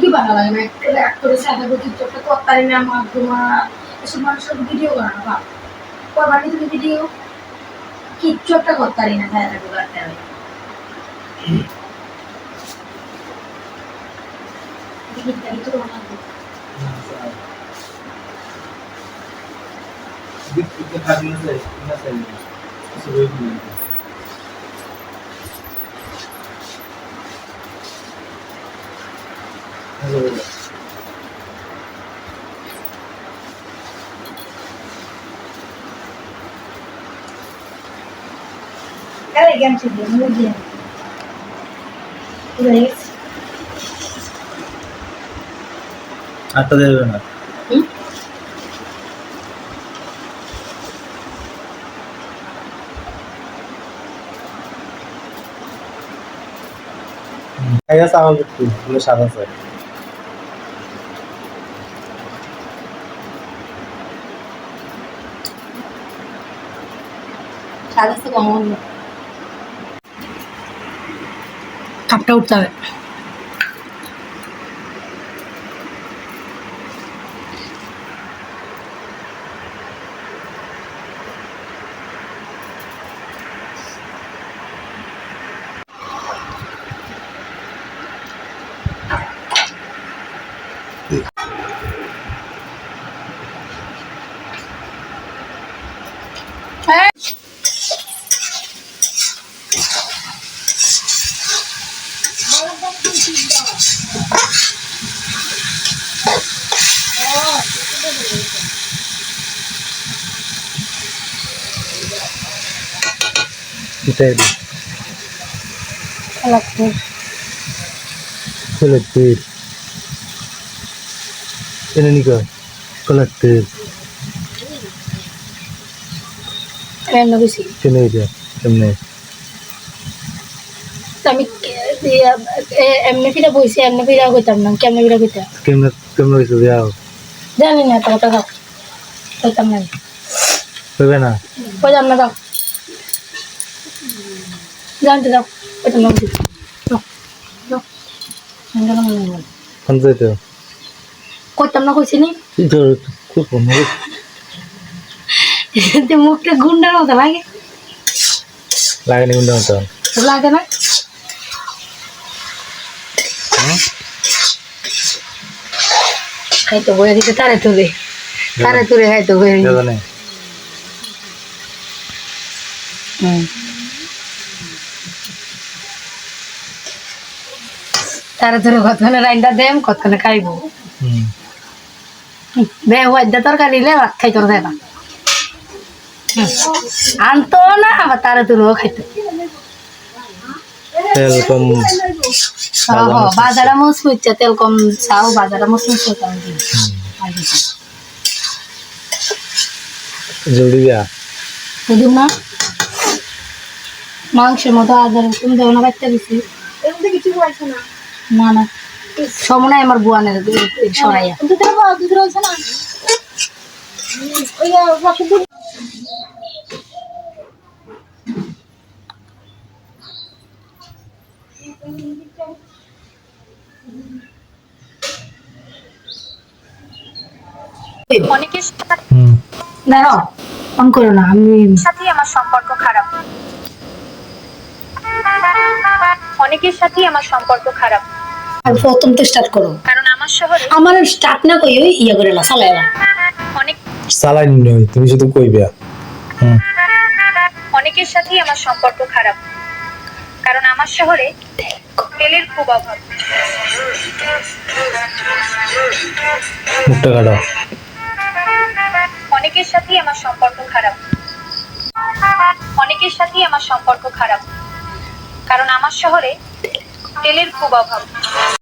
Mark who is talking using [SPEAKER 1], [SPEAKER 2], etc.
[SPEAKER 1] কি ভালো লাগে না করে সাদা কিছু একটা করতারি না আমার তোমার এসব মানুষের ভিডিও করা না বাপ করবানি তুমি ভিডিও কিচ্ছু একটা করতারি না সাদা করতে হবে
[SPEAKER 2] আটটা দেবে না চাওয়াল সাদা স্যার
[SPEAKER 1] কাপটা উঠতে হবে
[SPEAKER 2] collected Nika collected
[SPEAKER 1] আমি এমনি ফিরা বইছি এমনি ফিরা কইতাম না কেমনে ফিরা কইতাম
[SPEAKER 2] কেমনে হইছে যাও
[SPEAKER 1] জানি না তো কথা কইতাম না
[SPEAKER 2] কইবে না
[SPEAKER 1] কইতাম না দাও জানতে দাও কইতাম না
[SPEAKER 2] কোন যাইতে
[SPEAKER 1] কইতাম না কইছি নি
[SPEAKER 2] তো খুব কম
[SPEAKER 1] মুখটা গুন্ডার মতো লাগে
[SPEAKER 2] লাগেনি গুন্ডার মতো
[SPEAKER 1] লাগে না খাইতো বইয়া দিতে তারে তুলে খাইতো বইয়া তারে তুলে কতক্ষণে রাইনটা দেম কতক্ষণে খাইবো বে ওয়াইদা তরকারি লে ভাত খাইতো দেয় না আনতো না আবার তারে তুলেও খাইতো
[SPEAKER 2] তেল কম
[SPEAKER 1] বাজারে মজবুত তেল কম চাও বাজারে মজবুত
[SPEAKER 2] জড়িয়া
[SPEAKER 1] বুঝুম না মাংসের মতো আদার তুমি দেবো না বাচ্চা দিছি কিছু বলছে না না না সময় আমার বুয়ানের সরাইয়া রয়েছে না
[SPEAKER 3] অনেকের
[SPEAKER 1] দাঁড়াও ফোন করো না আমি
[SPEAKER 3] সাথেই আমার সম্পর্ক খারাপ অনেকের সাথেই আমার সম্পর্ক খারাপ
[SPEAKER 1] প্রথম তো স্টার্ট করো
[SPEAKER 3] কারণ আমার শহরে
[SPEAKER 1] আমার স্টার্ট না কই ওই ইয়া করে না চালাইবা
[SPEAKER 3] অনেক
[SPEAKER 2] চালাই নই তুমি শুধু কইবে
[SPEAKER 3] অনেকের সাথেই আমার সম্পর্ক খারাপ কারণ আমার শহরে তেলের খুব অভাব
[SPEAKER 2] মুখটা কাটো
[SPEAKER 3] অনেকের সাথেই আমার সম্পর্ক খারাপ অনেকের সাথেই আমার সম্পর্ক খারাপ কারণ আমার শহরে তেলের খুব অভাব